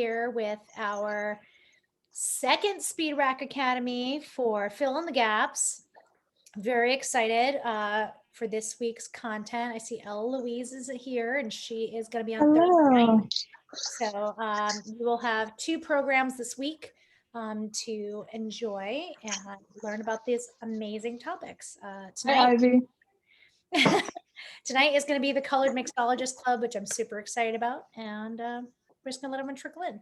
here with our second Speed Rack Academy for Fill in the Gaps. Very excited for this week's content. I see Ella Louise is here and she is going to be on Thursday night. So you will have 2 programs this week to enjoy and learn about these amazing topics. Hi, Ivy. Tonight is going to be the Colored Mixologist Club, which I'm super excited about. And we're just going to let everyone trickle in.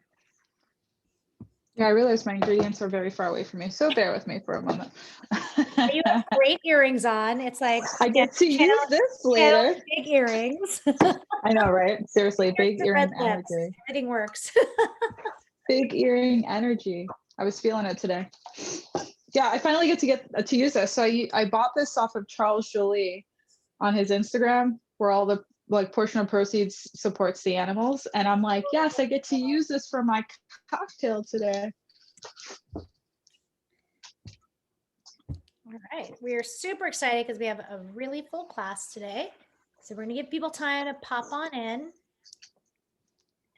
Yeah, I realize my ingredients are very far away from me, so bear with me for a moment. You have great earrings on. It's like I get to use this later. Big earrings. I know, right? Seriously, big earring energy. Everything works. Big earring energy. I was feeling it today. Yeah, I finally get to use this. So I bought this off of Charles Jolie on his Instagram, where all the portion of proceeds supports the animals, and I'm like, yes, I get to use this for my cocktail today. All right, we are super excited because we have a really full class today. So we're going to give people time to pop on in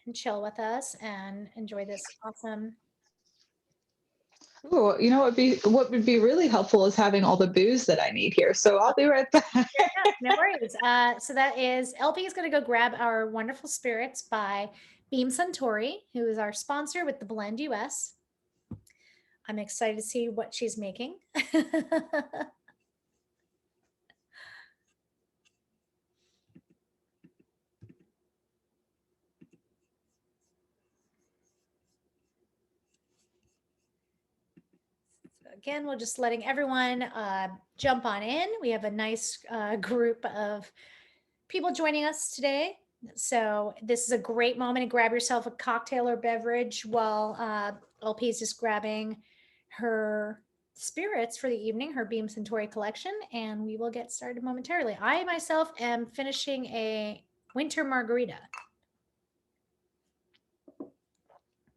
and chill with us and enjoy this awesome. Oh, you know what would be really helpful is having all the booze that I need here. So I'll be right back. Yeah, no worries. So that is LP is going to go grab our wonderful spirits by Beam Suntory, who is our sponsor with the Blend US. I'm excited to see what she's making. Again, we're just letting everyone jump on in. We have a nice group of people joining us today. So this is a great moment to grab yourself a cocktail or beverage while LP is just grabbing her spirits for the evening, her Beam Suntory collection, and we will get started momentarily. I myself am finishing a winter margarita.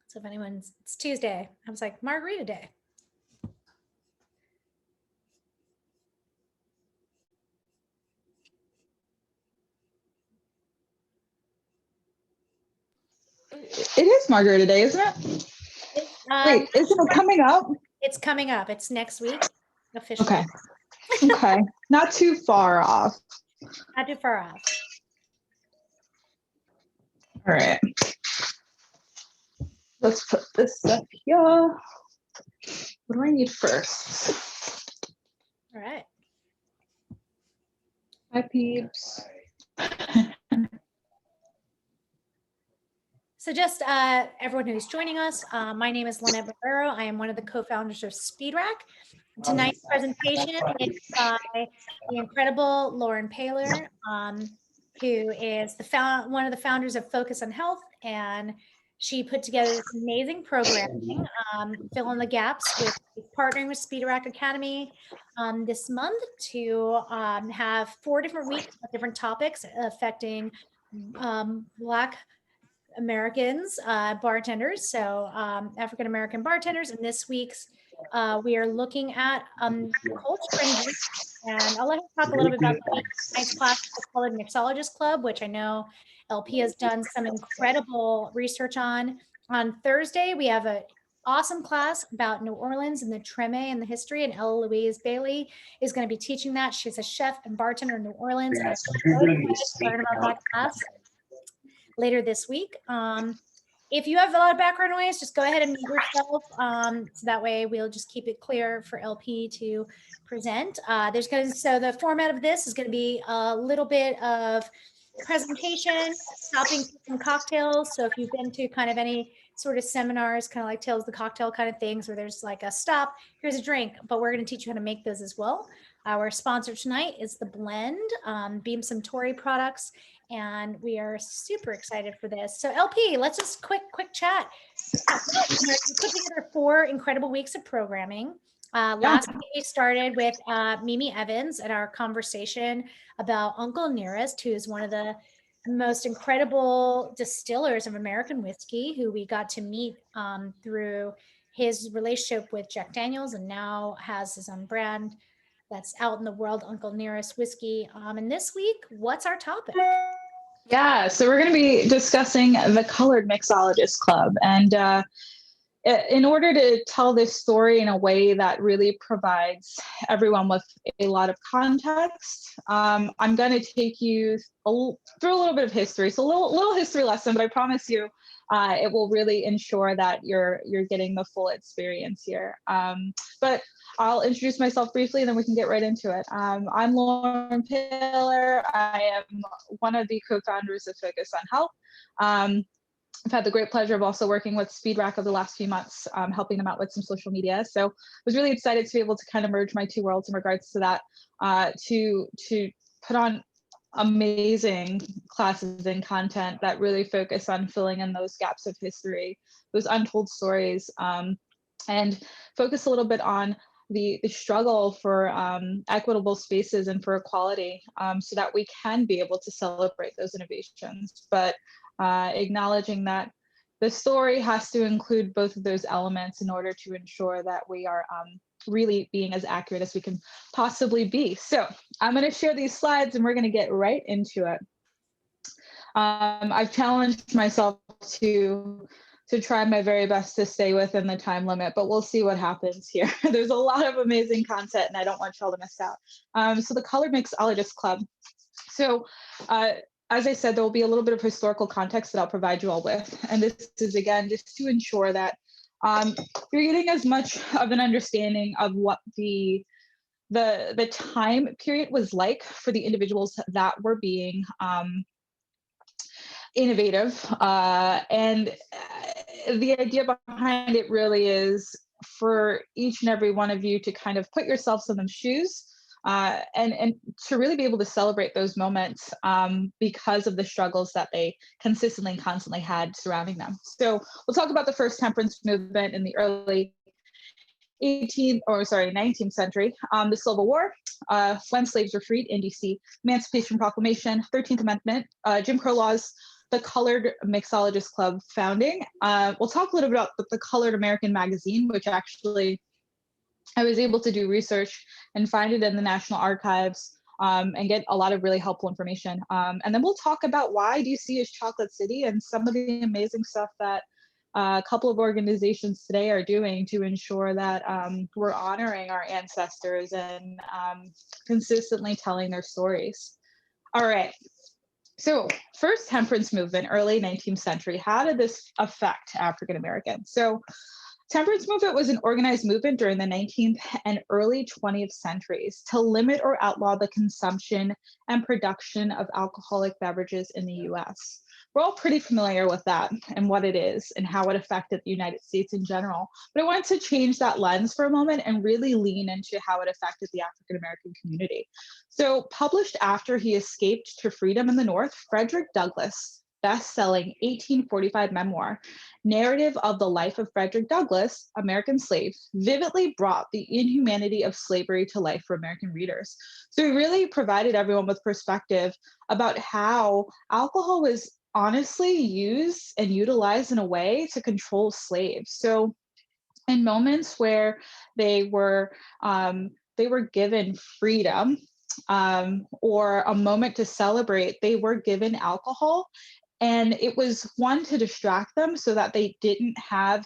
So if anyone's, it's Tuesday, I was like, margarita day. It is Margarita Day, isn't it? Wait, isn't it coming up? It's coming up. It's next week, officially. Okay. Okay. Not too far off. Not too far off. All right. Let's put this stuff here. What do I need first? All right. Hi, peeps. So just everyone who's joining us, my name is Lynette Barrero. I am one of the co-founders of SpeedRack. Tonight's presentation is by the incredible Lauren Paylor, who is one of the founders of Focus on Health, and she put together this amazing programming, Fill in the Gaps, with partnering with SpeedRack Academy this month to have 4 different weeks with different topics affecting Black Americans, bartenders, so African-American bartenders. And this week's, we are looking at cold spring drinks. And I'll let her talk a little bit about tonight's class, the Colored Mixologist Club, which I know LP has done some incredible research on. On Thursday, we have an awesome class about New Orleans and the Treme and the history, and Ella Louise Bailey is going to be teaching that. She's a chef and bartender in New Orleans. I'm so excited to learn about that class later this week. If you have a lot of background noise, just go ahead and mute yourself. So that way we'll just keep it clear for LP to present. So the format of this is going to be a little bit of presentation, stopping some cocktails. So if you've been to kind of any sort of seminars, kind of like Tales of the Cocktail kind of things, where there's like a stop, here's a drink, but we're going to teach you how to make those as well. Our sponsor tonight is the Blend, Beam Suntory products, and we are super excited for this. So LP, let's just quick chat. You put together 4 incredible weeks of programming. Last week we started with Mimi Evans and our conversation about Uncle Nearest, who is one of the most incredible distillers of American whiskey, who we got to meet through his relationship with Jack Daniels, and now has his own brand that's out in the world, Uncle Nearest Whiskey. And this week, what's our topic? Yeah, so we're going to be discussing the Colored Mixologist Club. And in order to tell this story in a way that really provides everyone with a lot of context, I'm going to take you through a little bit of history. So a little history lesson, but I promise you it will really ensure that you're getting the full experience here. But I'll introduce myself briefly, and then we can get right into it. I'm Lauren Paylor. I am one of the co-founders of Focus on Health. I've had the great pleasure of also working with SpeedRack over the last few months, helping them out with some social media. So I was really excited to be able to kind of merge my two worlds in regards to that, to put on amazing classes and content that really focus on filling in those gaps of history, those untold stories, and focus a little bit on the struggle for equitable spaces and for equality, so that we can be able to celebrate those innovations, but acknowledging that the story has to include both of those elements in order to ensure that we are really being as accurate as we can possibly be. So I'm going to share these slides and we're going to get right into it. I've challenged myself to try my very best to stay within the time limit, but we'll see what happens here. There's a lot of amazing content and I don't want y'all to miss out. So the Colored Mixologist Club. So as I said, there will be a little bit of historical context that I'll provide you all with. And this is, again, just to ensure that you're getting as much of an understanding of what the time period was like for the individuals that were being innovative. And the idea behind it really is for each and every one of you to kind of put yourselves in them shoes, and to really be able to celebrate those moments, because of the struggles that they consistently and constantly had surrounding them. So we'll talk about the first temperance movement in the early 19th century, the Civil War, when slaves were freed in DC, Emancipation Proclamation, 13th Amendment, Jim Crow laws, the Colored Mixologist Club founding. We'll talk a little bit about the Colored American magazine, which actually I was able to do research and find it in the National Archives, and get a lot of really helpful information. And then we'll talk about why DC is Chocolate City and some of the amazing stuff that a couple of organizations today are doing to ensure that we're honoring our ancestors and consistently telling their stories. All right. So first temperance movement, early 19th century, how did this affect African Americans? So temperance movement was an organized movement during the 19th and early 20th centuries to limit or outlaw the consumption and production of alcoholic beverages in the US. We're all pretty familiar with that and what it is and how it affected the United States in general. But I wanted to change that lens for a moment and really lean into how it affected the African American community. So, published after he escaped to freedom in the North, Frederick Douglass' best-selling 1845 memoir, Narrative of the Life of Frederick Douglass, American Slave, vividly brought the inhumanity of slavery to life for American readers. So, he really provided everyone with perspective about how alcohol was honestly used and utilized in a way to control slaves. So in moments where they were given freedom, or a moment to celebrate, they were given alcohol, and it was one to distract them so that they didn't have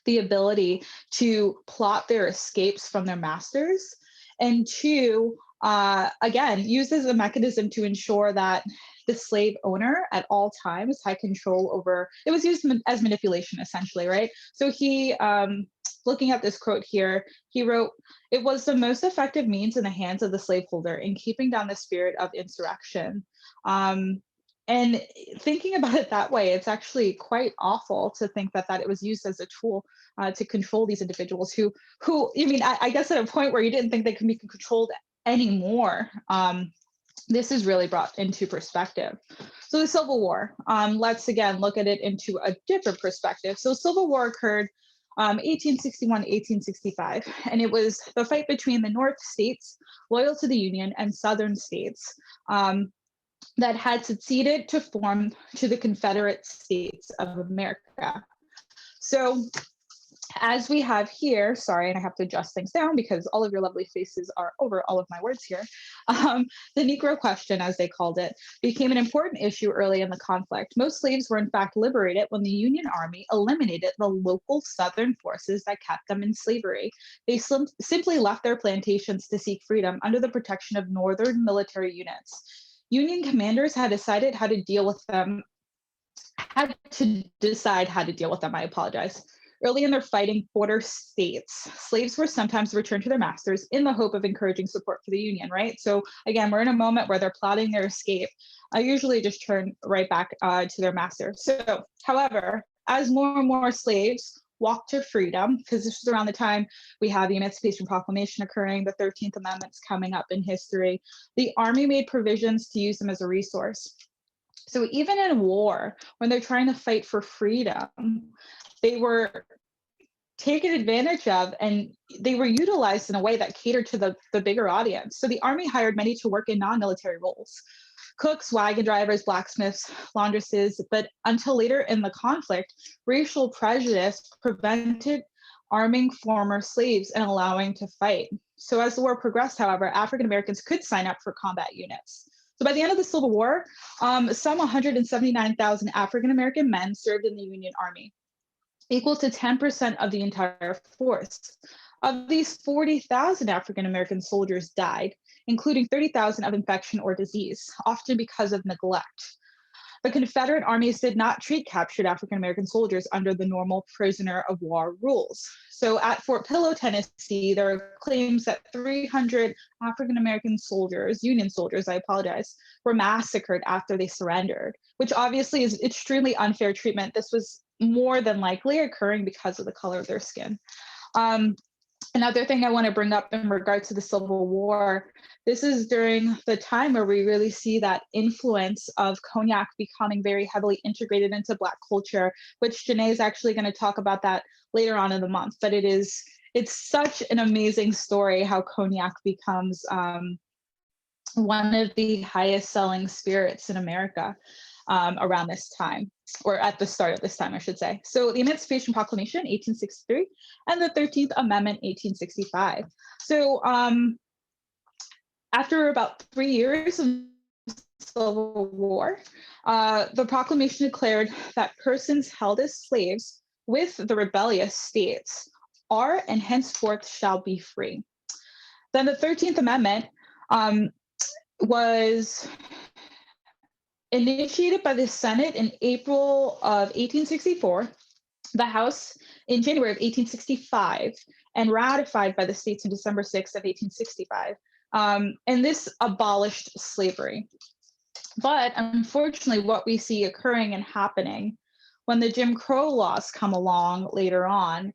the ability to plot their escapes from their masters, and two, again, used as a mechanism to ensure that the slave owner at all times had control over. It was used as manipulation, essentially, right? So he, looking at this quote here, he wrote, "It was the most effective means in the hands of the slaveholder in keeping down the spirit of insurrection." And thinking about it that way, it's actually quite awful to think that it was used as a tool to control these individuals who, I mean, I guess at a point where you didn't think they could be controlled anymore. This is really brought into perspective. So the Civil War, let's again look at it into a different perspective. So Civil War occurred 1861, 1865, and it was the fight between the North states loyal to the Union and Southern states that had seceded to form to the Confederate States of America. So as we have here, sorry, and I have to adjust things down because all of your lovely faces are over all of my words here. The Negro question, as they called it, became an important issue early in the conflict. Most slaves were in fact liberated when the Union Army eliminated the local Southern forces that kept them in slavery. They simply left their plantations to seek freedom under the protection of Northern military units. Union commanders had decided how to deal with them, had to decide how to deal with them, I apologize. Early in their fighting border states, slaves were sometimes returned to their masters in the hope of encouraging support for the Union, right? So again, we're in a moment where they're plotting their escape. I usually just turn right back to their master. So, however, as more and more slaves walked to freedom, because this was around the time we have the Emancipation Proclamation occurring, the 13th Amendment's coming up in history, the Army made provisions to use them as a resource. So even in war, when they're trying to fight for freedom, they were taken advantage of and they were utilized in a way that catered to the bigger audience. So the Army hired many to work in non-military roles: cooks, wagon drivers, blacksmiths, laundresses. But until later in the conflict, racial prejudice prevented arming former slaves and allowing to fight. So as the war progressed, however, African Americans could sign up for combat units. So by the end of the Civil War, some 179,000 African American men served in the Union Army, equal to 10% of the entire force. Of these, 40,000 African American soldiers died, including 30,000 of infection or disease, often because of neglect. The Confederate armies did not treat captured African American soldiers under the normal prisoner of war rules. So at Fort Pillow, Tennessee, there are claims that 300 African American soldiers, Union soldiers, I apologize, were massacred after they surrendered, which obviously is extremely unfair treatment. This was more than likely occurring because of the color of their skin. Another thing I want to bring up in regards to the Civil War, this is during the time where we really see that influence of cognac becoming very heavily integrated into Black culture, which Janae is actually going to talk about that later on in the month. But it's such an amazing story how cognac becomes one of the highest selling spirits in America around this time, or at the start of this time, I should say. So the Emancipation Proclamation, 1863, and the 13th Amendment, 1865. So after about 3 years of Civil War, the proclamation declared that persons held as slaves with the rebellious states are and henceforth shall be free. Then the 13th Amendment was initiated by the Senate in April of 1864, the House in January of 1865, and ratified by the states in December 6th of 1865. And this abolished slavery. But unfortunately, what we see occurring and happening when the Jim Crow laws come along later on,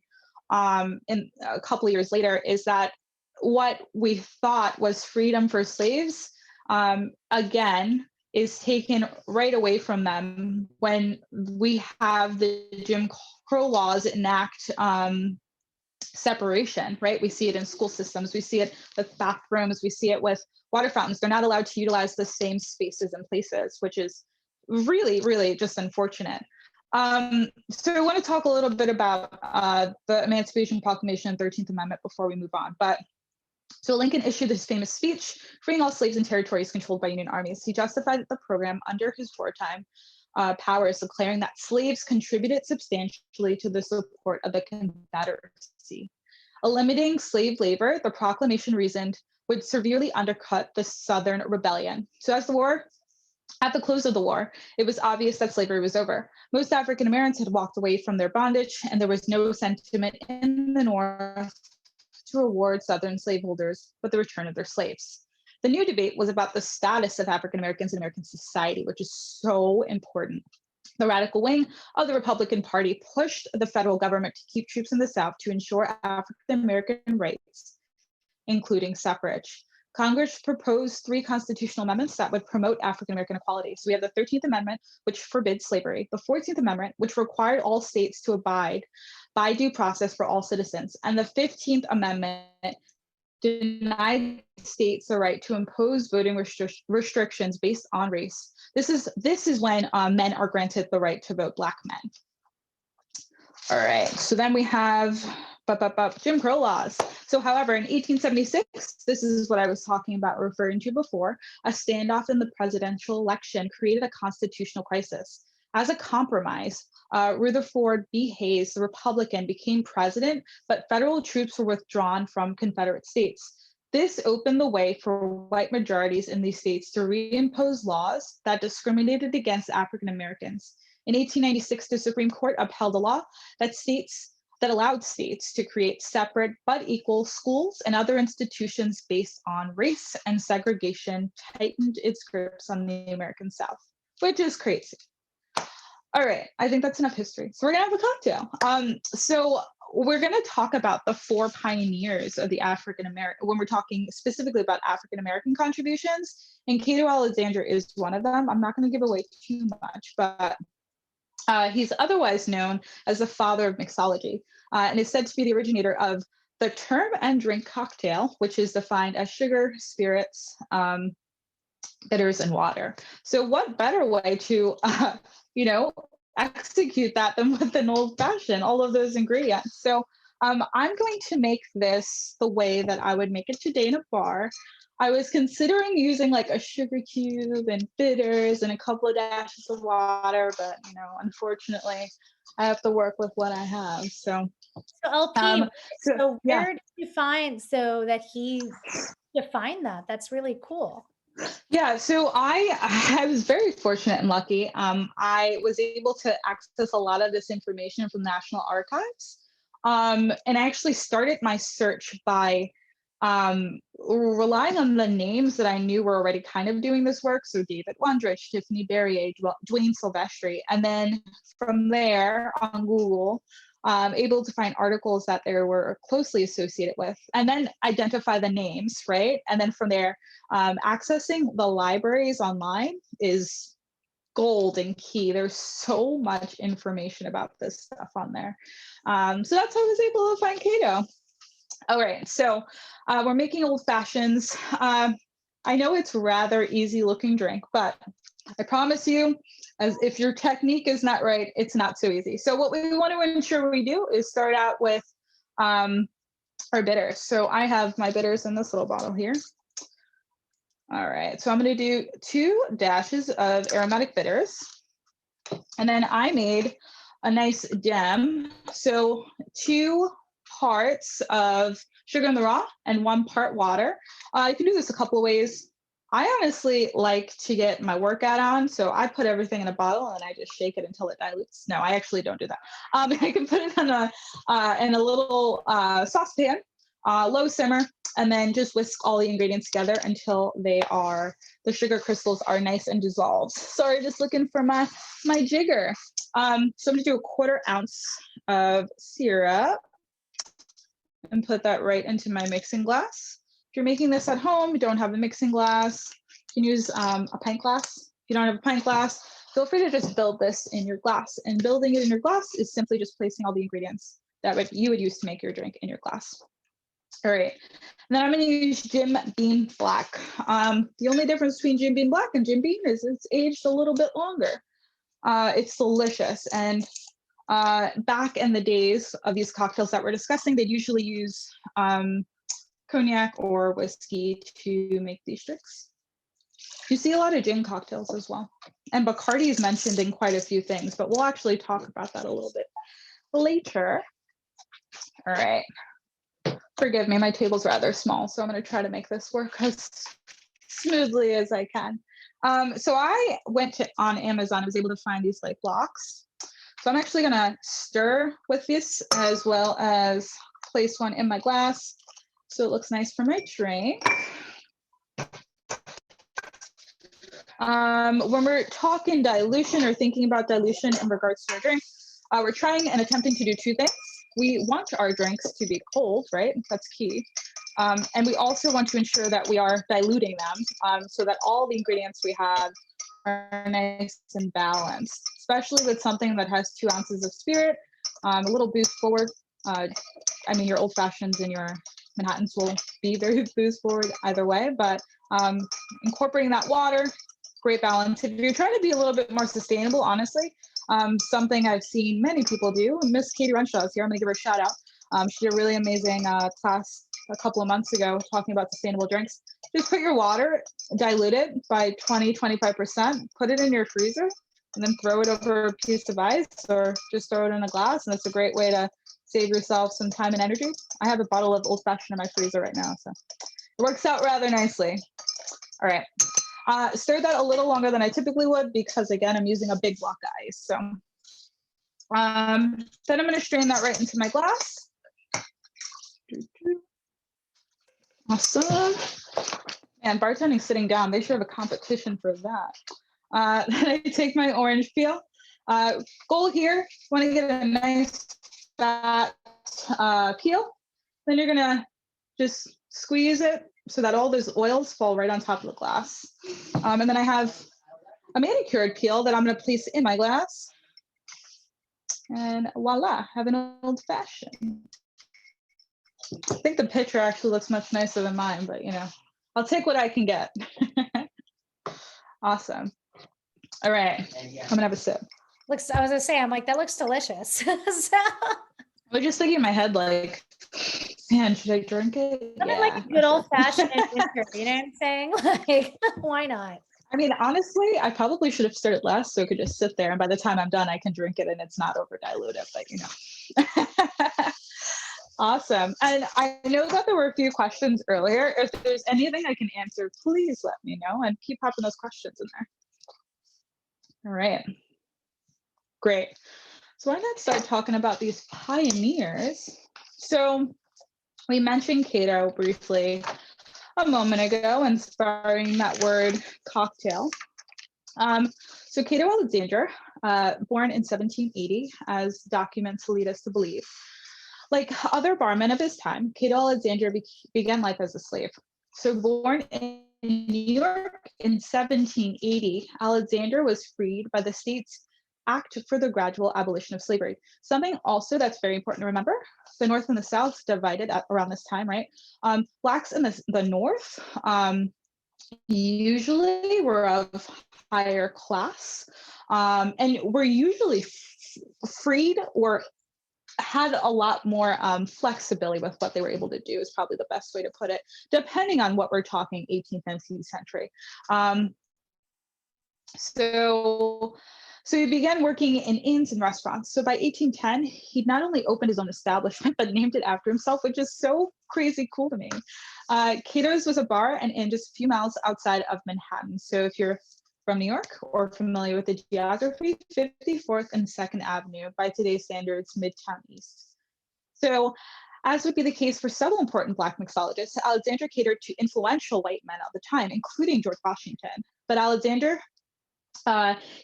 in a couple of years later, is that what we thought was freedom for slaves, again, is taken right away from them when we have the Jim Crow laws enact separation, right? We see it in school systems, we see it with bathrooms, we see it with water fountains. They're not allowed to utilize the same spaces and places, which is really, really just unfortunate. So I want to talk a little bit about the Emancipation Proclamation and 13th Amendment before we move on. But so Lincoln issued this famous speech, freeing all slaves in territories controlled by Union armies. He justified the program under his wartime powers, declaring that slaves contributed substantially to the support of the Confederacy. Eliminating slave labor, the proclamation reasoned, would severely undercut the Southern rebellion. So at the close of the war, it was obvious that slavery was over. Most African Americans had walked away from their bondage, and there was no sentiment in the North to reward Southern slaveholders with the return of their slaves. The new debate was about the status of African Americans in American society, which is so important. The radical wing of the Republican Party pushed the federal government to keep troops in the South to ensure African American rights, including suffrage. Congress proposed 3 constitutional amendments that would promote African American equality. So we have the 13th Amendment, which forbids slavery, the 14th Amendment, which required all states to abide by due process for all citizens, and the 15th Amendment denied states the right to impose voting restrictions based on race. This is when men are granted the right to vote, Black men. All right. So then we have Jim Crow laws. So, however, in 1876, this is what I was talking about, referring to before, a standoff in the presidential election created a constitutional crisis. As a compromise, Rutherford B. Hayes, the Republican, became president, but federal troops were withdrawn from Confederate states. This opened the way for white majorities in these states to reimpose laws that discriminated against African Americans. In 1896, the Supreme Court upheld a law that allowed states to create separate but equal schools and other institutions based on race, and segregation tightened its grips on the American South, which is crazy. All right, I think that's enough history. So we're gonna have a cocktail. So we're gonna talk about the four pioneers of the African American, when we're talking specifically about African American contributions, and Cato Alexander is one of them. I'm not gonna give away too much, but he's otherwise known as the father of mixology, and is said to be the originator of the term and drink cocktail, which is defined as sugar, spirits, bitters, and water. So what better way to, execute that than with an old fashioned, all of those ingredients. So I'm going to make this the way that I would make it today in a bar. I was considering using like a sugar cube and bitters and a couple of dashes of water, but unfortunately, I have to work with what I have. So LP, so yeah. where did you find so that he defined that? That's really cool. Yeah, so I was very fortunate and lucky. I was able to access a lot of this information from National Archives, and I actually started my search by relying on the names that I knew were already kind of doing this work. So David Wondrich, Tiffany Barrier, Dwayne Silvestri, and then from there on Google, able to find articles that they were closely associated with, and then identify the names, right? And then from there, accessing the libraries online is gold and key. There's so much information about this stuff on there. So that's how I was able to find Cato. All right, so we're making old fashions. I know it's rather easy looking drink, but I promise you, as if your technique is not right, it's not so easy. So what we want to ensure we do is start out with our bitters. So I have my bitters in this little bottle here. All right, so I'm going to do 2 dashes of aromatic bitters. And then I made a nice gem. So 2 parts of sugar in the raw and 1 part water. You can do this a couple of ways. I honestly like to get my workout on, so I put everything in a bottle and I just shake it until it dilutes. No, I actually don't do that. I can put it in a little saucepan, low simmer, and then just whisk all the ingredients together until the sugar crystals are nice and dissolved. Sorry, just looking for my jigger. So I'm gonna do 1/4 ounce of syrup and put that right into my mixing glass. If you're making this at home, you don't have a mixing glass, you can use a pint glass. If you don't have a pint glass, feel free to just build this in your glass. And building it in your glass is simply just placing all the ingredients that you would use to make your drink in your glass. All right, and then I'm gonna use Jim Beam Black. The only difference between Jim Beam Black and Jim Beam is it's aged a little bit longer. It's delicious, and back in the days of these cocktails that we're discussing, they'd usually use cognac or whiskey to make these drinks. You see a lot of gin cocktails as well. And Bacardi is mentioned in quite a few things, but we'll actually talk about that a little bit later. All right. Forgive me, my table's rather small, so I'm going to try to make this work as smoothly as I can. So I went on Amazon. I was able to find these like blocks. So I'm actually going to stir with this as well as place one in my glass so it looks nice for my drink. When we're talking dilution or thinking about dilution in regards to our drink, we're trying and attempting to do 2 things. We want our drinks to be cold, right? That's key. And we also want to ensure that we are diluting them so that all the ingredients we have are nice and balanced, especially with something that has 2 ounces of spirit, a little boost forward. Your old fashions and your Manhattans will be very boost forward either way, but incorporating that water, great balance. If you're trying to be a little bit more sustainable, honestly, Something I've seen many people do. Miss Katie Renshaw is here. I'm going to give her a shout out. She did a really amazing class a couple of months ago talking about sustainable drinks. Just put your water, dilute it by 20-25%, put it in your freezer, and then throw it over a piece of ice or just throw it in a glass. And it's a great way to save yourself some time and energy. I have a bottle of Old Fashioned in my freezer right now, so it works out rather nicely. All right. Stir that a little longer than I typically would because, again, I'm using a big block of ice. So then I'm going to strain that right into my glass. Awesome. And bartending sitting down, they should have a competition for that. Then I take my orange peel. Goal here, want to get a nice fat peel. Then you're gonna just squeeze it so that all those oils fall right on top of the glass. And then I have a manicured peel that I'm gonna place in my glass. And voila, have an old fashioned. I think the picture actually looks much nicer than mine, but I'll take what I can get. Awesome. All right, I'm gonna have a sip. I was gonna say, I'm like, that looks delicious. So, I was just thinking in my head, like, man, should I drink it? something like a good old fashioned in winter, you know what I'm saying? Like, why not? I mean, honestly, I probably should have started last so it could just sit there. And by the time I'm done, I can drink it and it's not over diluted, but Awesome. And I know that there were a few questions earlier. If there's anything I can answer, please let me know and keep popping those questions in there. All right. Great. So why not start talking about these pioneers? So we mentioned Cato briefly a moment ago, inspiring that word cocktail. So Cato Alexander, born in 1780, as documents lead us to believe. Like other barmen of his time, Cato Alexander began life as a slave. So born in New York in 1780, Alexander was freed by the state's Act for the Gradual Abolition of Slavery. Something also that's very important to remember, the North and the South divided around this time, right? Blacks in the North usually were of higher class and were usually freed or had a lot more flexibility with what they were able to do is probably the best way to put it, depending on what we're talking 18th and 19th century. So he began working in inns and restaurants. So by 1810, he not only opened his own establishment, but named it after himself, which is so crazy cool to me. Cato's was a bar and inn just a few miles outside of Manhattan. So if you're from New York or familiar with the geography, 54th and 2nd Avenue, by today's standards, Midtown East. So as would be the case for several important Black mixologists, Alexander catered to influential white men of the time, including George Washington. But Alexander,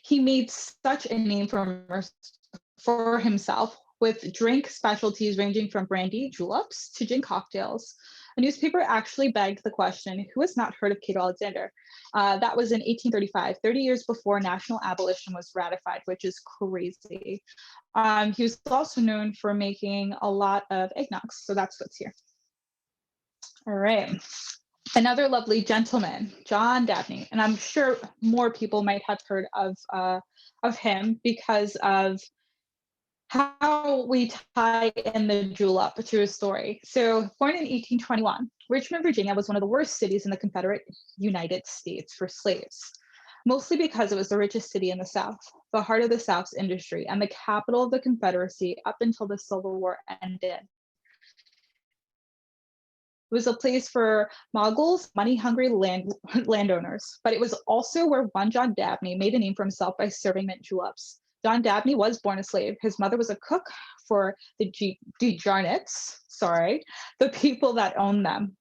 he made such a name for himself with drink specialties ranging from brandy, juleps, to gin cocktails. A newspaper actually begged the question, who has not heard of Cato Alexander? That was in 1835, 30 years before national abolition was ratified, which is crazy. He was also known for making a lot of eggnogs, so that's what's here. All right. Another lovely gentleman, John Dabney, and I'm sure more people might have heard of him because of how we tie in the julep to his story. So born in 1821, Richmond, Virginia was one of the worst cities in the Confederate United States for slaves, mostly because it was the richest city in the South, the heart of the South's industry, and the capital of the Confederacy up until the Civil War ended. It was a place for moguls, money-hungry landowners, but it was also where one John Dabney made a name for himself by serving mint juleps. John Dabney was born a slave. His mother was a cook for the DeJarnets, the people that owned them.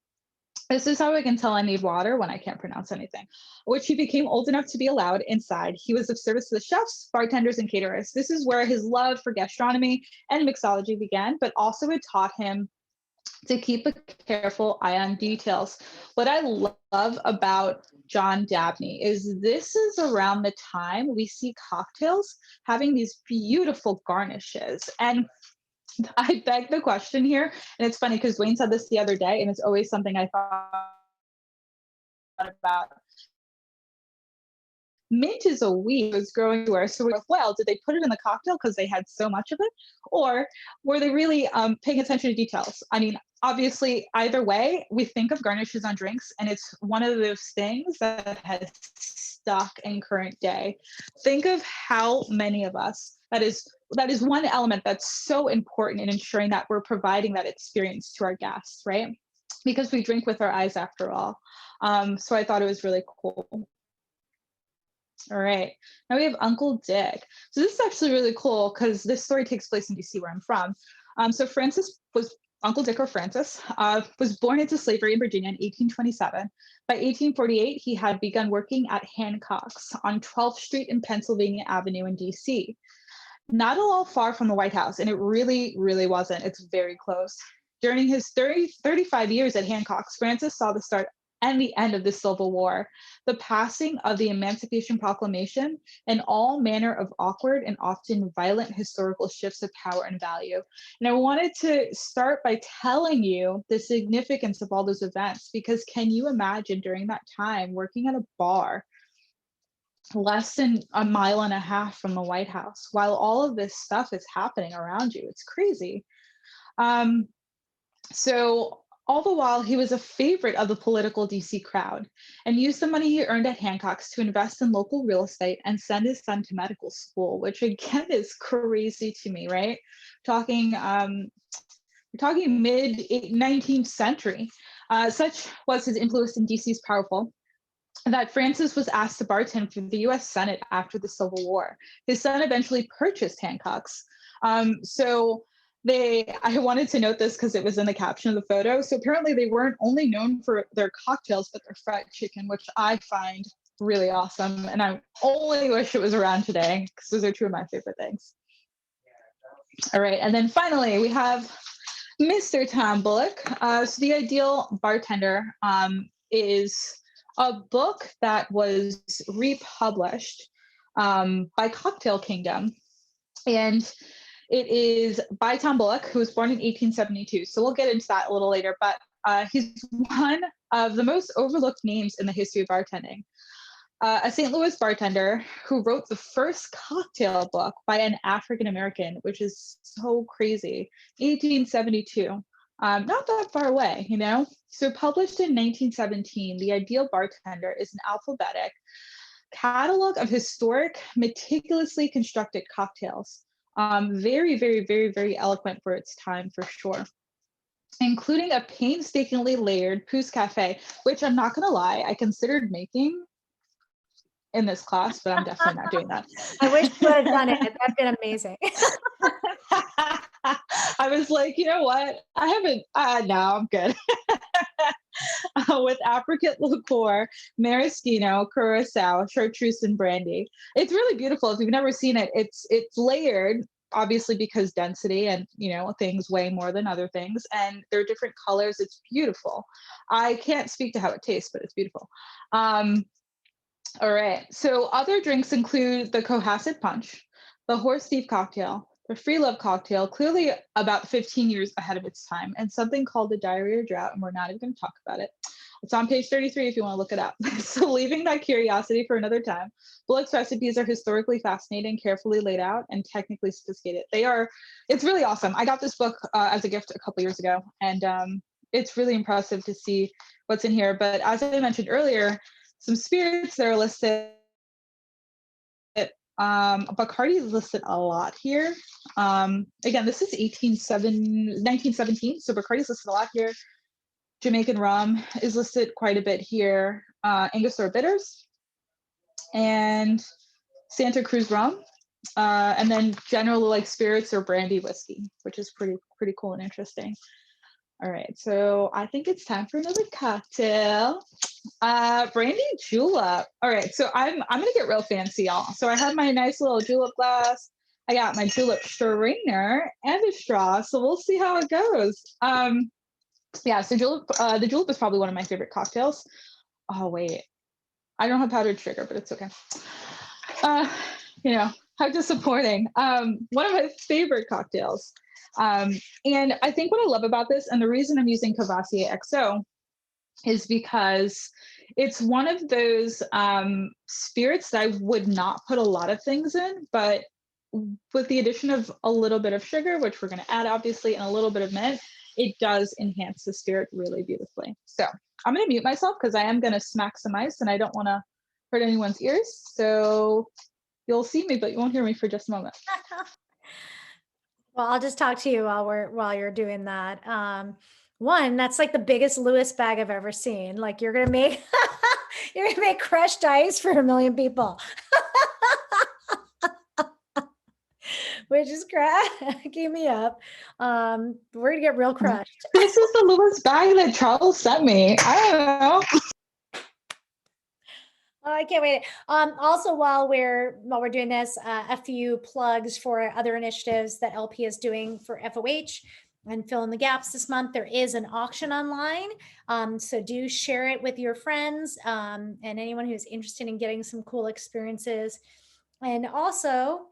This is how I can tell I need water when I can't pronounce anything. Which he became old enough to be allowed inside. He was of service to the chefs, bartenders, and caterers. This is where his love for gastronomy and mixology began, but also it taught him to keep a careful eye on details. What I love about John Dabney is this is around the time we see cocktails having these beautiful garnishes. And I beg the question here, and it's funny because Wayne said this the other day, and it's always something I thought about. mint is a weed was growing everywhere. So we're like, well, did they put it in the cocktail because they had so much of it? Or were they really paying attention to details? I mean, obviously, either way, we think of garnishes on drinks, and it's one of those things that has stuck in current day. Think of how many of us that is one element that's so important in ensuring that we're providing that experience to our guests, right? Because we drink with our eyes after all. So I thought it was really cool. All right, now we have Uncle Dick. So this is actually really cool because this story takes place in DC, where I'm from. So Uncle Dick, or Francis, was born into slavery in Virginia in 1827. By 1848, he had begun working at Hancock's on 12th Street and Pennsylvania Avenue in DC. Not at all far from the White House, and it really, really wasn't. It's very close. During his 35 years at Hancock's, Francis saw the start and the end of the Civil War, the passing of the Emancipation Proclamation, and all manner of awkward and often violent historical shifts of power and value. And I wanted to start by telling you the significance of all those events, because can you imagine during that time working at a bar less than a mile and a half from the White House while all of this stuff is happening around you? It's crazy. So all the while, he was a favorite of the political DC crowd and used the money he earned at Hancock's to invest in local real estate and send his son to medical school, which again is crazy to me, right? Talking, we're talking mid 19th century. Such was his influence in DC's powerful that Francis was asked to bartend for the US Senate after the Civil War. His son eventually purchased Hancock's. I wanted to note this because it was in the caption of the photo. So apparently they weren't only known for their cocktails, but their fried chicken, which I find really awesome. And I only wish it was around today because those are two of my favorite things. All right. And then finally, we have Mr. Tom Bullock. So The Ideal Bartender is a book that was republished by Cocktail Kingdom. And it is by Tom Bullock, who was born in 1872. So we'll get into that a little later, but he's one of the most overlooked names in the history of bartending. A St. Louis bartender who wrote the first cocktail book by an African American, which is so crazy, 1872. Not that far away, you know? So published in 1917, The Ideal Bartender is an alphabetic catalog of historic, meticulously constructed cocktails. Very, very, very, very eloquent for its time, for sure. Including a painstakingly layered Pousse Cafe, which I'm not going to lie, I considered making in this class, but I'm definitely not doing that. I wish you would have done it. That'd been amazing. I was like, you know what? I haven't, no, I'm good. With apricot liqueur, maraschino, curacao, chartreuse, and brandy. It's really beautiful. If you've never seen it, it's layered, obviously because density and, you know, things weigh more than other things, and they're different colors. It's beautiful. I can't speak to how it tastes, but it's beautiful. All right. So other drinks include the Cohasset Punch, the Horse Thief Cocktail, the Free Love Cocktail, clearly about 15 years ahead of its time, and something called the Diarrhea Drought, and we're not even going to talk about it. It's on page 33 if you want to look it up. So leaving that curiosity for another time, Bullock's recipes are historically fascinating, carefully laid out, and technically sophisticated. It's really awesome. I got this book as a gift a couple years ago, and it's really impressive to see what's in here. But as I mentioned earlier, some spirits that are listed. Bacardi is listed a lot here. Again, this is 1917, so Bacardi is listed a lot here. Jamaican rum is listed quite a bit here. Angostura bitters and Santa Cruz rum, and then general like spirits or brandy whiskey, which is pretty cool and interesting. All right, so I think it's time for another cocktail. Brandy julep. All right, so I'm gonna get real fancy, y'all. So I have my nice little julep glass. I got my julep strainer and a straw. So we'll see how it goes. Yeah. So the julep is probably one of my favorite cocktails. Oh wait, I don't have powdered sugar, but it's okay. You know, how disappointing. One of my favorite cocktails. And I think what I love about this, and the reason I'm using Cavassier XO, is because it's one of those spirits that I would not put a lot of things in, but with the addition of a little bit of sugar, which we're going to add obviously, and a little bit of mint, it does enhance the spirit really beautifully. So I'm going to mute myself because I am going to smack some ice and I don't want to hurt anyone's ears. So you'll see me, but you won't hear me for just a moment. Well, I'll just talk to you while you're doing that. One, that's like the biggest Lewis bag I've ever seen. Like you're gonna make you're gonna make crushed ice for 1 million people. Which is cracking me up. We're gonna get real crushed. This is the Lewis bag that Charles sent me. I don't know. Oh, I can't wait. Also, while we're doing this, a few plugs for other initiatives that LP is doing for FOH and fill in the gaps this month. There is an auction online, so do share it with your friends and anyone who's interested in getting some cool experiences. And also,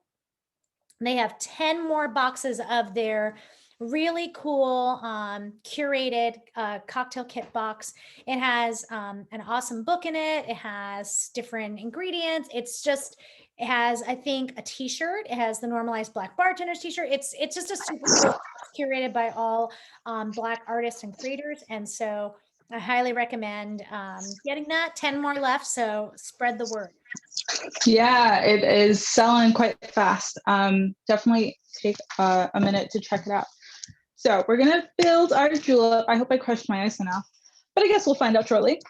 they have 10 more boxes of their really cool curated cocktail kit box. It has an awesome book in it. It has different ingredients. It has, I think, a t-shirt. It has the Normalized Black Bartenders t-shirt. It's just a super cool curated by all Black artists and creators. And so I highly recommend getting that. 10 more left, so spread the word. Yeah, it is selling quite fast. Definitely take a minute to check it out. So we're gonna build our julep. I hope I crushed my ice enough, but I guess we'll find out shortly.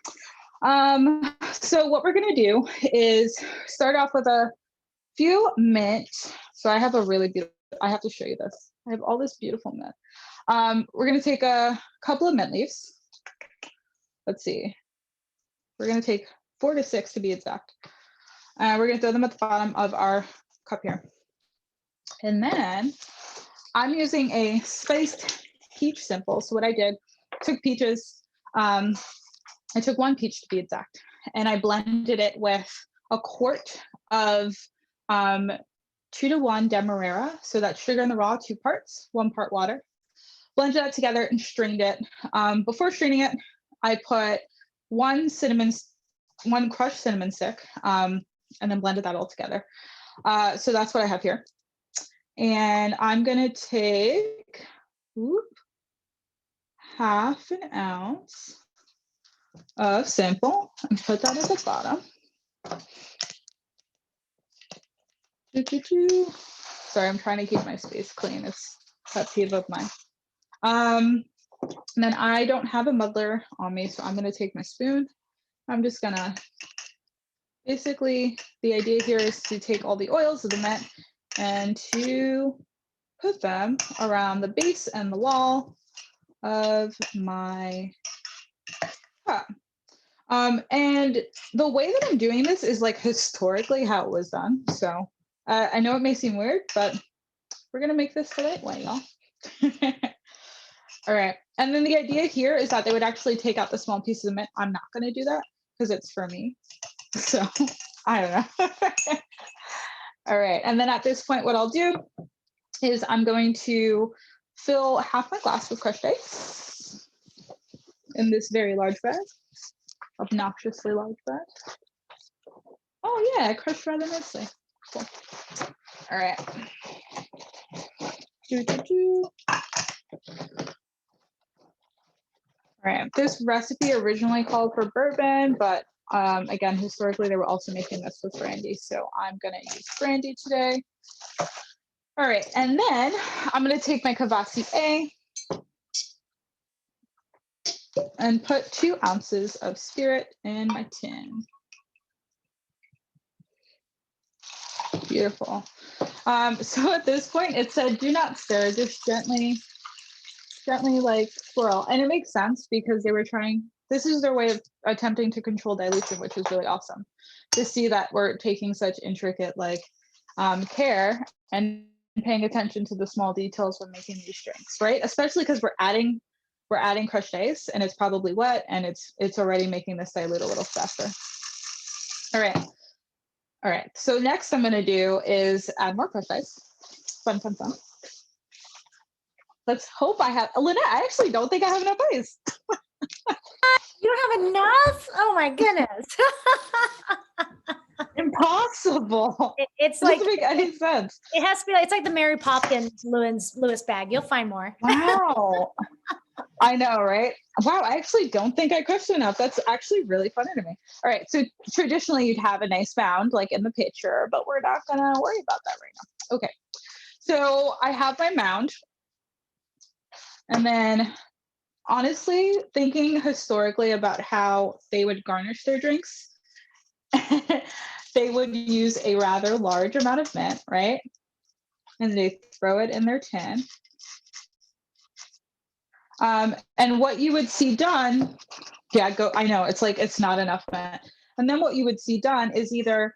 So what we're gonna do is start off with a few mint. So I have a really beautiful, I have to show you this. I have all this beautiful mint. We're gonna take a couple of mint leaves. Let's see. We're gonna take 4 to 6 to be exact. We're gonna throw them at the bottom of our cup here. And then I'm using a spiced peach simple. So what I did, took peaches, I took 1 peach to be exact, and I blended it with a quart of 2 to 1 Demerara. So that's sugar in the raw, 2 parts, 1 part water. Blended that together and strained it. Before straining it, I put 1 crushed cinnamon stick, and then blended that all together. So that's what I have here. And I'm gonna take half an ounce of simple and put that at the bottom. Sorry, I'm trying to keep my space clean. It's a pet peeve of mine. And then I don't have a muddler on me, so I'm gonna take my spoon. I'm just gonna, basically, the idea here is to take all the oils of the mint and to put them around the base and the wall of my cup. And the way that I'm doing this is like historically how it was done. So I know it may seem weird, but we're gonna make this the right way, y'all. All right, and then the idea here is that they would actually take out the small pieces of mint. I'm not gonna do that because it's for me. So I don't know. All right, and then at this point, what I'll do is I'm going to fill half my glass with crushed ice in this very large bag, obnoxiously large bag. Oh yeah, I crushed rather nicely. Cool. All right. All right, this recipe originally called for bourbon, but again, historically, they were also making this with brandy. So I'm gonna use brandy today. All right, and then I'm gonna take my Cavassier and put 2 ounces of spirit in my tin. Beautiful. So at this point, it said, do not stir, just gently like swirl. And it makes sense because they were trying, this is their way of attempting to control dilution, which is really awesome to see that we're taking such intricate like care and paying attention to the small details when making these drinks, right? Especially because we're adding crushed ice and it's probably wet and it's already making this dilute a little faster. All right, so next I'm gonna do is add more crushed ice. Fun. Let's hope I have, Lynette, I actually don't think I have enough ice. You don't have enough? Oh my goodness. Impossible. It's It like, doesn't make any sense. it has to be like, it's like the Mary Poppins Lewis bag. You'll find more. Wow. I know, right? Wow, I actually don't think I cooked enough. That's actually really funny to me. All right, so traditionally you'd have a nice mound like in the picture, but we're not gonna worry about that right now. Okay, so I have my mound, and then honestly, thinking historically about how they would garnish their drinks, they would use a rather large amount of mint, right? And they throw it in their tin. And what you would see done, yeah, go. I know it's like it's not enough mint. And then what you would see done is either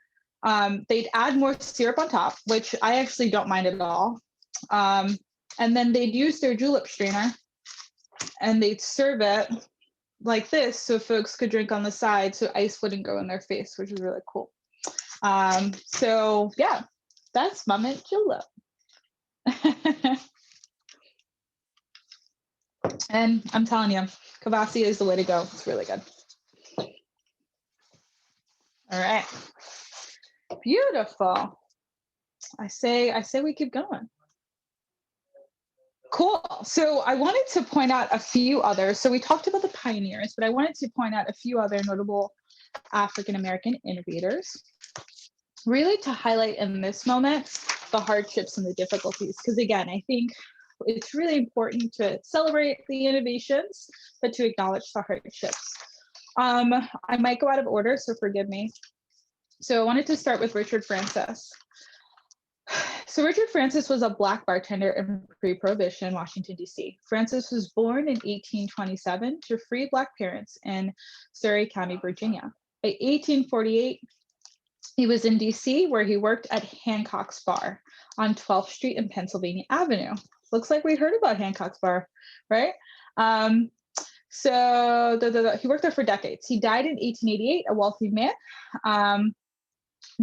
they'd add more syrup on top, which I actually don't mind at all. And then they'd use their julep strainer and they'd serve it like this so folks could drink on the side so ice wouldn't go in their face, which is really cool. So yeah, that's my mint julep. And I'm telling you, Kvass is the way to go. It's really good. All right. Beautiful. I say we keep going. Cool. So I wanted to point out a few others. So we talked about the pioneers, but I wanted to point out a few other notable African American innovators, really to highlight in this moment the hardships and the difficulties. Because again, I think it's really important to celebrate the innovations, but to acknowledge the hardships. I might go out of order, so forgive me. So I wanted to start with Richard Francis. So Richard Francis was a Black bartender in pre-Prohibition Washington, D.C. Francis was born in 1827 to free Black parents in Surry County, Virginia. By 1848, he was in D.C., where he worked at Hancock's Bar on 12th Street and Pennsylvania Avenue. Looks like we heard about Hancock's Bar, right? So he worked there for decades. He died in 1888, a wealthy man,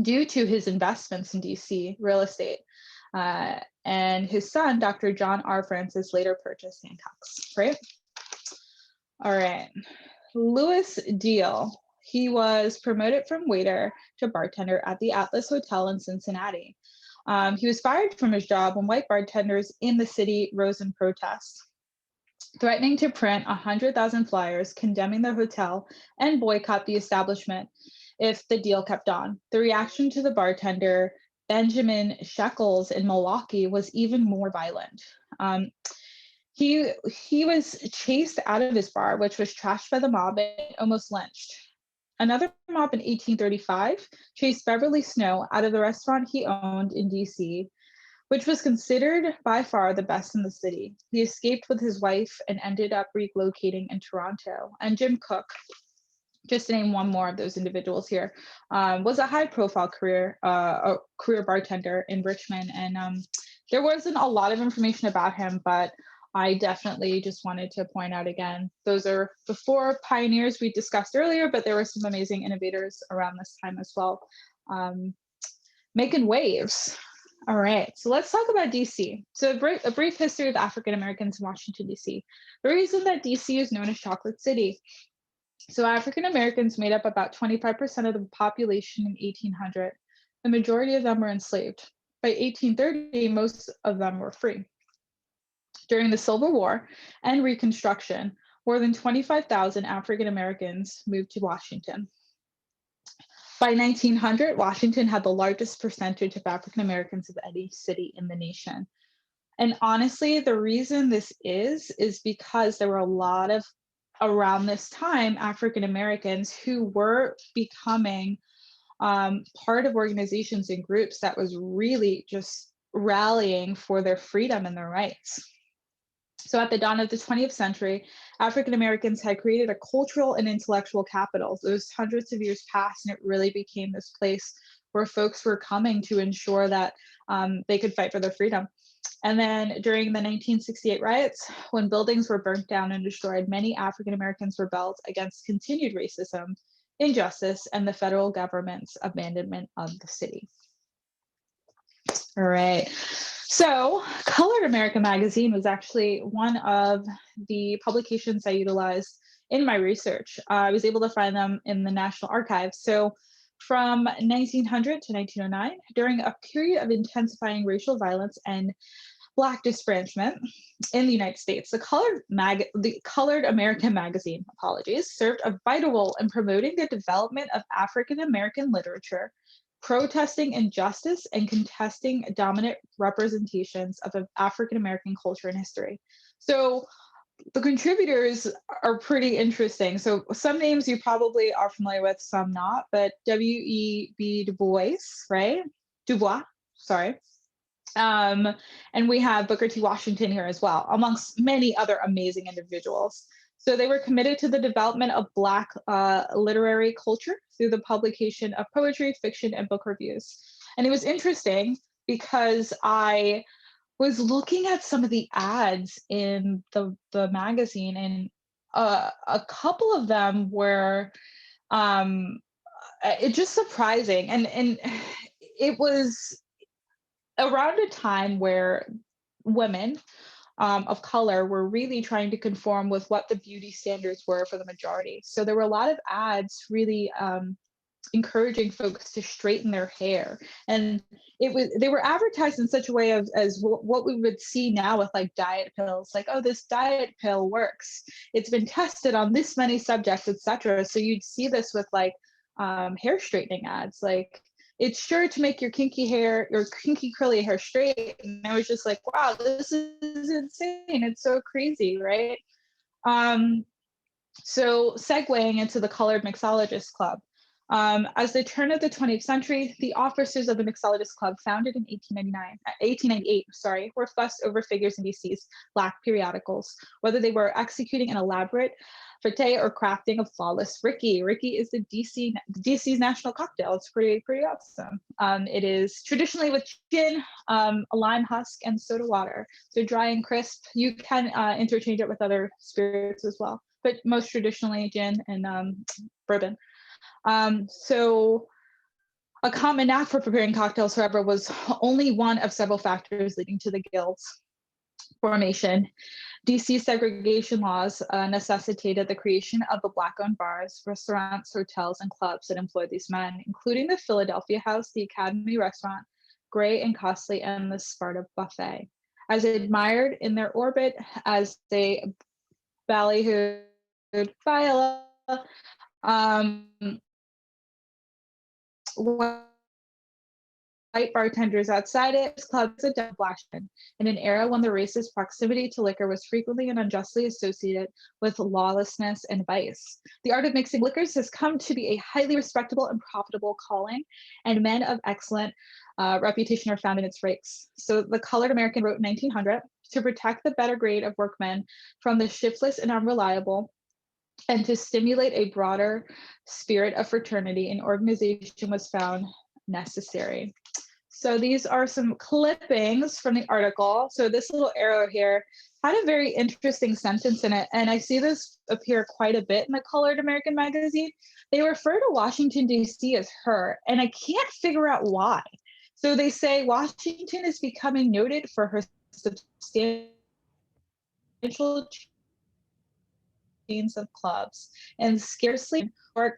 due to his investments in DC real estate. And his son, Dr. John R. Francis, later purchased Hancock's, right? All right. Louis Deal. He was promoted from waiter to bartender at the Atlas Hotel in Cincinnati. He was fired from his job when white bartenders in the city rose in protest, threatening to print 100,000 flyers condemning the hotel and boycott the establishment if the deal kept on. The reaction to the bartender, Benjamin Shekels in Milwaukee, was even more violent. He was chased out of his bar, which was trashed by the mob and almost lynched. Another mob in 1835 chased Beverly Snow out of the restaurant he owned in DC, which was considered by far the best in the city. He escaped with his wife and ended up relocating in Toronto. And Jim Cook, just to name one more of those individuals here, was a high-profile career bartender in Richmond. And there wasn't a lot of information about him, but I definitely just wanted to point out again, those are the four pioneers we discussed earlier, but there were some amazing innovators around this time as well, making waves. All right, so let's talk about DC. So a brief history of African Americans in Washington, DC. The reason that DC is known as Chocolate City. So African Americans made up about 25% of the population in 1800. The majority of them were enslaved. By 1830, most of them were free. During the Civil War and Reconstruction, more than 25,000 African Americans moved to Washington. By 1900, Washington had the largest percentage of African Americans of any city in the nation. And honestly, the reason this is because there were a lot of, around this time, African Americans who were becoming part of organizations and groups that was really just rallying for their freedom and their rights. So at the dawn of the 20th century, African Americans had created a cultural and intellectual capital. Those hundreds of years passed, and it really became this place where folks were coming to ensure that they could fight for their freedom. And then during the 1968 riots, when buildings were burnt down and destroyed, many African Americans rebelled against continued racism, injustice, and the federal government's abandonment of the city. All right. So Colored America magazine was actually one of the publications I utilized in my research. I was able to find them in the National Archives. So from 1900 to 1909, during a period of intensifying racial violence and Black disparagement in the United States, the Colored American magazine, apologies, served a vital role in promoting the development of African American literature, protesting injustice, and contesting dominant representations of African American culture and history. So the contributors are pretty interesting. So some names you probably are familiar with, some not, but W.E.B. Du Bois, right? Dubois, sorry. And we have Booker T. Washington here as well, amongst many other amazing individuals. So they were committed to the development of Black literary culture through the publication of poetry, fiction, and book reviews. And it was interesting because I was looking at some of the ads in the magazine, and a couple of them were it just surprising, and it was around a time where women of color were really trying to conform with what the beauty standards were for the majority. So there were a lot of ads really encouraging folks to straighten their hair, and they were advertised in such a way as what we would see now with like diet pills, like, oh, this diet pill works, it's been tested on this many subjects, etc. So you'd see this with like hair straightening ads, like, it's sure to make your kinky curly hair straight. And I was just like, wow, this is insane. It's so crazy, right? So segueing into the Colored Mixologist Club. As the turn of the 20th century, the officers of the Mixologist Club, founded in 1898, were fussed over figures in DC's Black periodicals, whether they were executing an elaborate fete or crafting a flawless Ricky. Ricky is the DC's national cocktail. It's pretty awesome. It is traditionally with gin, a lime husk, and soda water. So dry and crisp. You can interchange it with other spirits as well, but most traditionally gin and bourbon. So a common knack for preparing cocktails, however, was only one of several factors leading to the guild's formation. DC segregation laws necessitated the creation of the Black-owned bars, restaurants, hotels, and clubs that employed these men, including the Philadelphia House, the Academy Restaurant, Gray and Costly, and the Sparta Buffet. As admired in their orbit as they ballyhooed Viola, white bartenders outside it, clubs of Blaston, in an era when the racist proximity to liquor was frequently and unjustly associated with lawlessness and vice. The art of mixing liquors has come to be a highly respectable and profitable calling, and men of excellent reputation are found in its ranks. So the Colored American wrote in 1900, to protect the better grade of workmen from the shiftless and unreliable, and to stimulate a broader spirit of fraternity, an organization was found necessary. So these are some clippings from the article. So this little arrow here had a very interesting sentence in it, and I see this appear quite a bit in the Colored American magazine. They refer to Washington, D.C. as her, and I can't figure out why. So they say Washington is becoming noted for her substantial chains of clubs, and scarcely or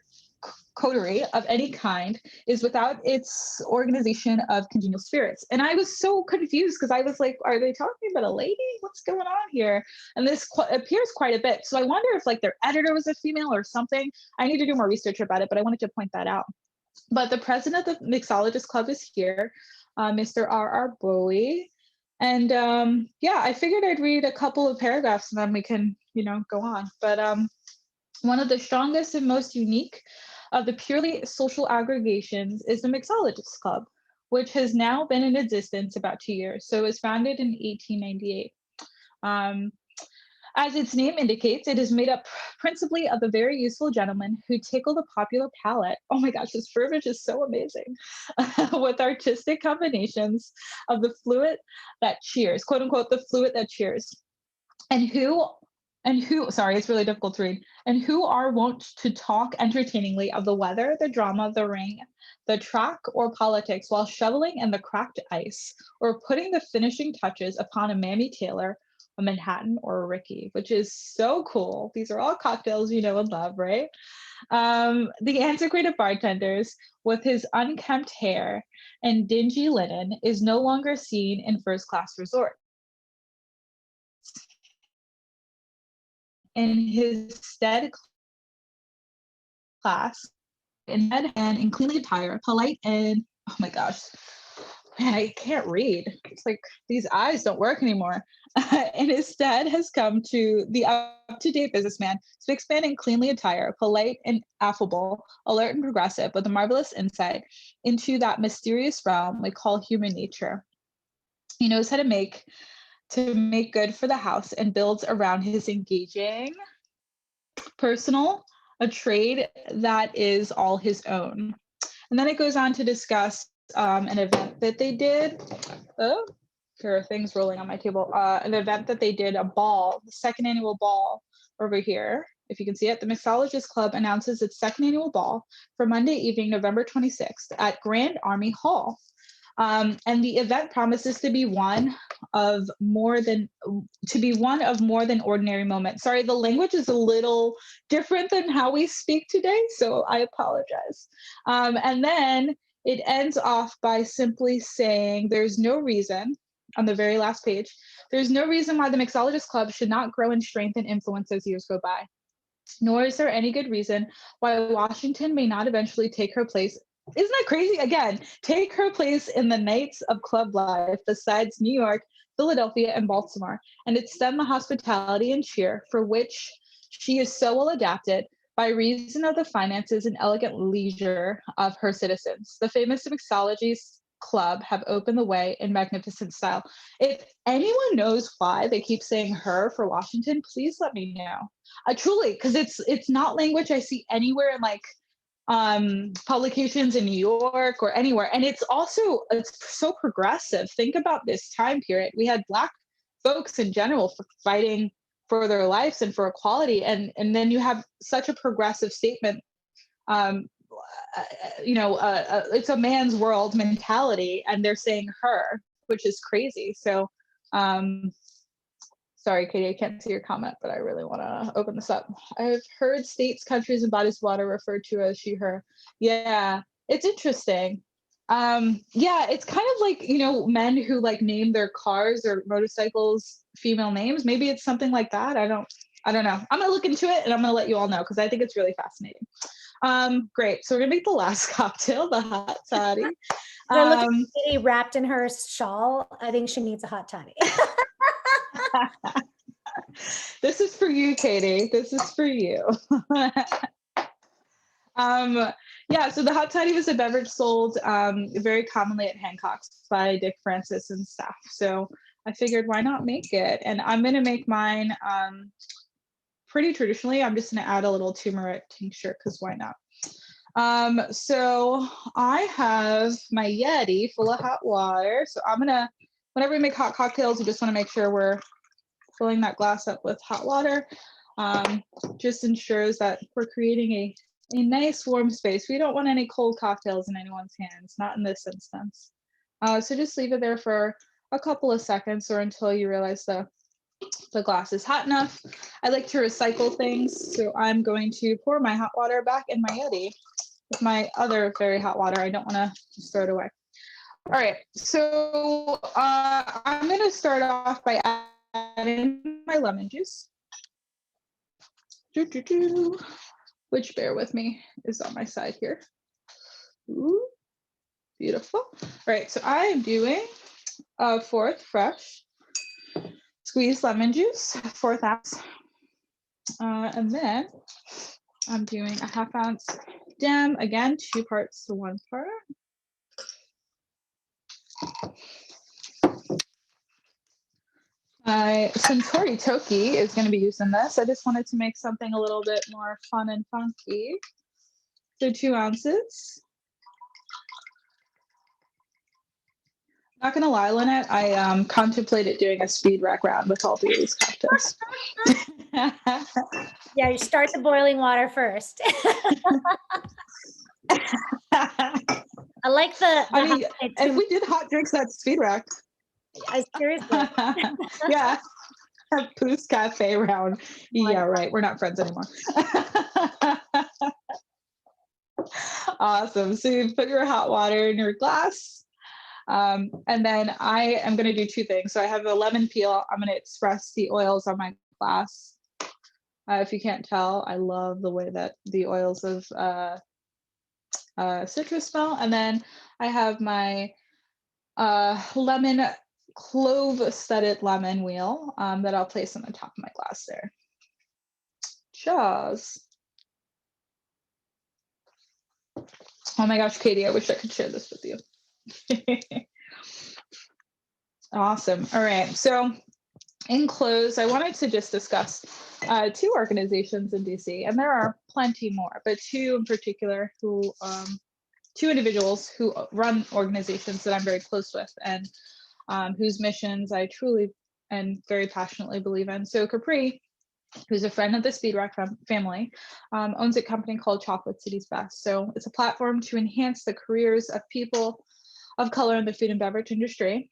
coterie of any kind is without its organization of congenial spirits. And I was so confused because I was like, are they talking about a lady? What's going on here? And this appears quite a bit. So I wonder if like their editor was a female or something. I need to do more research about it, but I wanted to point that out. But the president of the Mixologist Club is here, Mr. R.R. Bowie. And yeah, I figured I'd read a couple of paragraphs and then we can, go on. But one of the strongest and most unique of the purely social aggregations is the Mixologist Club, which has now been in existence about 2 years. So it was founded in 1898. As its name indicates, it is made up principally of the very useful gentlemen who tickle the popular palate. Oh my gosh, this verbiage is so amazing. With artistic combinations of the fluid that cheers, quote unquote, the fluid that cheers. And who, sorry, it's really difficult to read, and who are wont to talk entertainingly of the weather, the drama, the ring, the track, or politics while shoveling in the cracked ice, or putting the finishing touches upon a Mammy Taylor a Manhattan, or a Ricky, which is so cool. These are all cocktails you know and love, right? The antiquated bartenders, with his unkempt hair and dingy linen, is no longer seen in first-class resorts. In his stead class, in head and in cleanly attire, polite and oh my gosh, man, I can't read. It's like these eyes don't work anymore. And instead has come to the up-to-date businessman, spick-span and cleanly attire, polite and affable, alert and progressive, with a marvelous insight into that mysterious realm we call human nature. He knows how to make good for the house and builds around his engaging personal a trade that is all his own. And then it goes on to discuss an event that they did. Oh, there are things rolling on my table. An event that they did, a ball, the second annual ball over here. If you can see it, the Mixologist Club announces its second annual ball for Monday evening, November 26th at Grand Army Hall. And the event promises to be one of more than ordinary moments. Sorry, the language is a little different than how we speak today, so I apologize. And then it ends off by simply saying there's no reason, on the very last page, there's no reason why the Mixologist Club should not grow in strength and influence as years go by. Nor is there any good reason why Washington may not eventually take her place. Isn't that crazy? Again, take her place in the nights of club life besides New York, Philadelphia, and Baltimore, and extend the hospitality and cheer for which she is so well adapted by reason of the finances and elegant leisure of her citizens. The famous Mixologist Club have opened the way in magnificent style. If anyone knows why they keep saying her for Washington, please let me know. Truly, because it's not language I see anywhere in like publications in New York or anywhere. And it's so progressive. Think about this time period. We had Black folks in general fighting for their lives and for equality. And then you have such a progressive statement. It's a man's world mentality, and they're saying her, which is crazy. So, sorry, Katie, I can't see your comment, but I really want to open this up. I've heard states, countries, and bodies of water referred to as she, her. Yeah, it's interesting. Yeah, it's kind of like, men who like name their cars or motorcycles female names. Maybe it's something like that. I don't know. I'm gonna look into it and I'm gonna let you all know because I think it's really fascinating. Great. So we're gonna make the last cocktail, the hot toddy. We're looking at Katie wrapped in her shawl. I think she needs a hot toddy. This is for you, Katie. This is for you. Yeah, so the hot toddy was a beverage sold very commonly at Hancock's by Dick Francis and staff. So I figured, why not make it? And I'm going to make mine pretty traditionally. I'm just going to add a little turmeric tincture because why not? So I have my Yeti full of hot water. So I'm going to, whenever we make hot cocktails, we just want to make sure we're filling that glass up with hot water. Just ensures that we're creating a nice warm space. We don't want any cold cocktails in anyone's hands, not in this instance. So just leave it there for a couple of seconds or until you realize the glass is hot enough. I like to recycle things, so I'm going to pour my hot water back in my Yeti with my other very hot water. I don't want to just throw it away. All right, so I'm going to start off by adding my lemon juice. Which, bear with me, is on my side here. Ooh, beautiful. All right, so I am doing a fourth fresh squeezed lemon juice, 1/4 ounce. And then I'm doing a 1/2 ounce Dem, again, 2 parts to 1 part. My Centauri Toki is going to be using this. I just wanted to make something a little bit more fun and funky. So 2 ounces. Not going to lie, Lynette, I contemplated doing a speed rack round with all 3 of these cocktails. Yeah, you start the boiling water first. I like the I mean, if we did hot drinks, that's speed rack. Seriously. Yeah. Poos Cafe round. Yeah, right. We're not friends anymore. Awesome. So you put your hot water in your glass. And then I am going to do two things. So I have a lemon peel. I'm going to express the oils on my glass. If you can't tell, I love the way that the oils of citrus smell. And then I have my lemon clove studded lemon wheel that I'll place on the top of my glass there. Cheers. Oh my gosh, Katie, I wish I could share this with you. Awesome. All right. So in close, I wanted to just discuss two organizations in DC, and there are plenty more, but two in particular who, two individuals who run organizations that I'm very close with and whose missions I truly and very passionately believe in. So Capri, who's a friend of the Speed Rack family, owns a company called Chocolate City's Best. So it's a platform to enhance the careers of people of color in the food and beverage industry.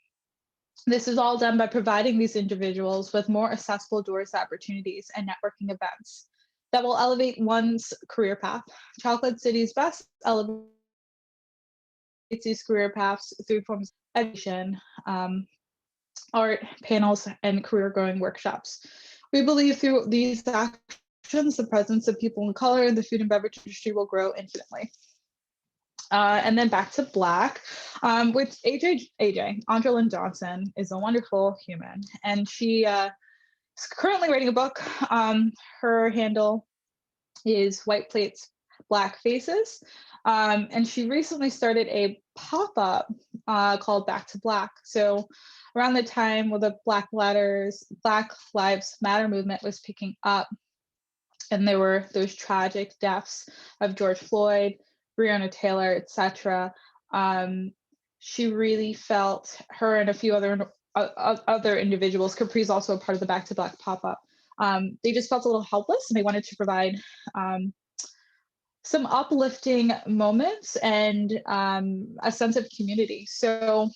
This is all done by providing these individuals with more accessible doors to opportunities and networking events that will elevate one's career path. Chocolate City's Best elevates these career paths through forms of education, art, panels, and career growing workshops. We believe through these actions, the presence of people of color in the food and beverage industry will grow infinitely. And then back to Black, with AJ, Andrelyn Johnson is a wonderful human, and she is currently writing a book. Her handle is White Plates, Black Faces, and she recently started a pop-up called Back to Black. So around the time when the Black Lives Matter movement was picking up, and there were those tragic deaths of George Floyd, Breonna Taylor, etc. She really felt, her and a few other individuals, Capri's also a part of the Back to Black pop-up, they just felt a little helpless, and they wanted to provide some uplifting moments and a sense of community. So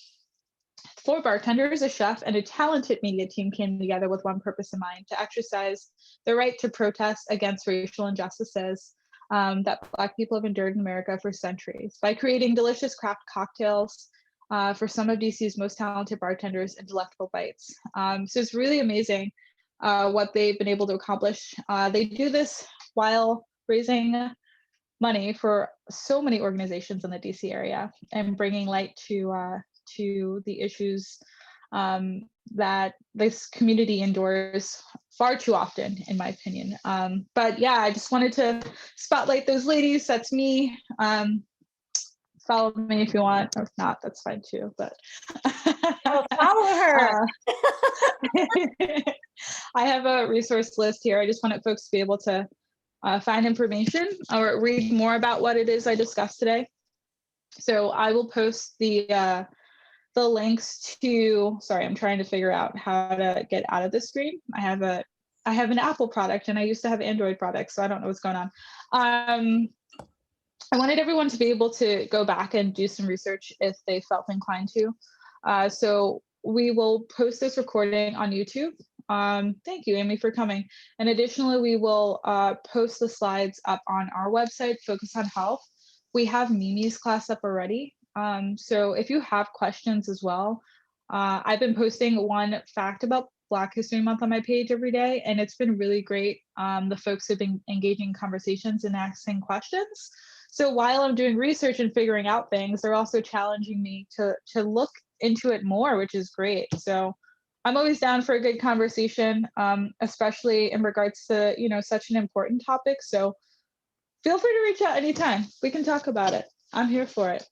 4 bartenders, a chef, and a talented media team came together with one purpose in mind: to exercise the right to protest against racial injustices that Black people have endured in America for centuries by creating delicious craft cocktails for some of DC's most talented bartenders and delectable bites. So it's really amazing what they've been able to accomplish. They do this while raising money for so many organizations in the DC area and bringing light to the issues that this community endures far too often, in my opinion. But yeah, I just wanted to spotlight those ladies. That's me. Follow me if you want, or if not, that's fine too. But Oh, follow her. I have a resource list here. I just wanted folks to be able to find information or read more about what it is I discussed today. So I will post the links to, sorry, I'm trying to figure out how to get out of the screen. I have an Apple product, and I used to have Android products, so I don't know what's going on. I wanted everyone to be able to go back and do some research if they felt inclined to. So we will post this recording on YouTube. Thank you, Amy, for coming. And additionally, we will post the slides up on our website, Focus on Health. We have Mimi's class up already. So if you have questions as well, I've been posting one fact about Black History Month on my page every day, and it's been really great. The folks have been engaging in conversations and asking questions. So while I'm doing research and figuring out things, they're also challenging me to look into it more, which is great. So I'm always down for a good conversation, especially in regards to, such an important topic. So feel free to reach out anytime. We can talk about it. I'm here for it.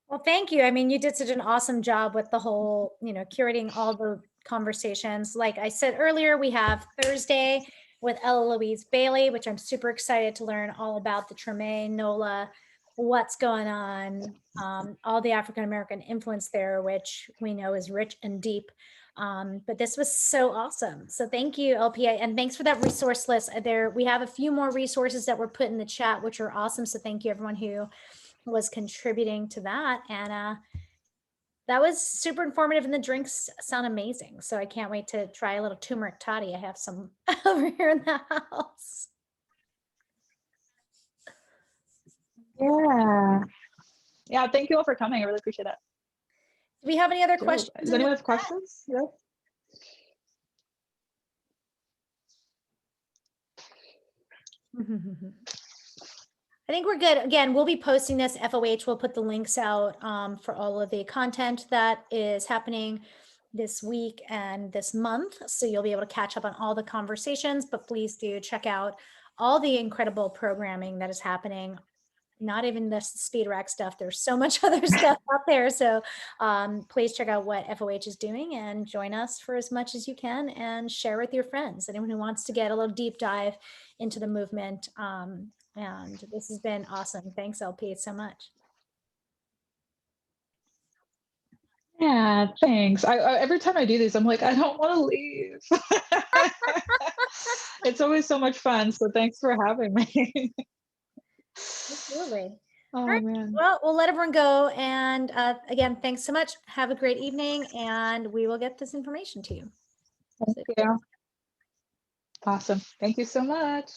Well, thank you. I mean, you did such an awesome job with the whole, curating all the conversations. Like I said earlier, we have Thursday with Ella Louise Bailey, which I'm super excited to learn all about the Treme, NOLA, what's going on, all the African-American influence there, which we know is rich and deep. But this was so awesome. So thank you, LPA. And thanks for that resource list there. We have a few more resources that were put in the chat, which are awesome. So thank you everyone who was contributing to that. And That was super informative and the drinks sound amazing. So I can't wait to try a little turmeric toddy. I have some over here in the house. Yeah. Yeah. Thank you all for coming. I really appreciate it. Do we have any other Good. questions? Does anyone have questions? Yeah. I think we're good. Again, we'll be posting this FOH. We'll put the links out for all of the content that is happening this week and this month. So you'll be able to catch up on all the conversations, but please do check out all the incredible programming that is happening. Not even the speed rack stuff. There's so much other stuff out there. So please check out what FOH is doing and join us for as much as you can and share with your friends. Anyone who wants to get a little deep dive into the movement. And this has been awesome. Thanks, LP, so much. Yeah, thanks. I every time I do these, I'm like, I don't want to leave. It's always so much fun. So thanks for having me. Absolutely. All Oh right. man. Well, we'll let everyone go. And again, thanks so much. Have a great evening, and we will get this information to you. Thank you. Awesome. Thank you so much.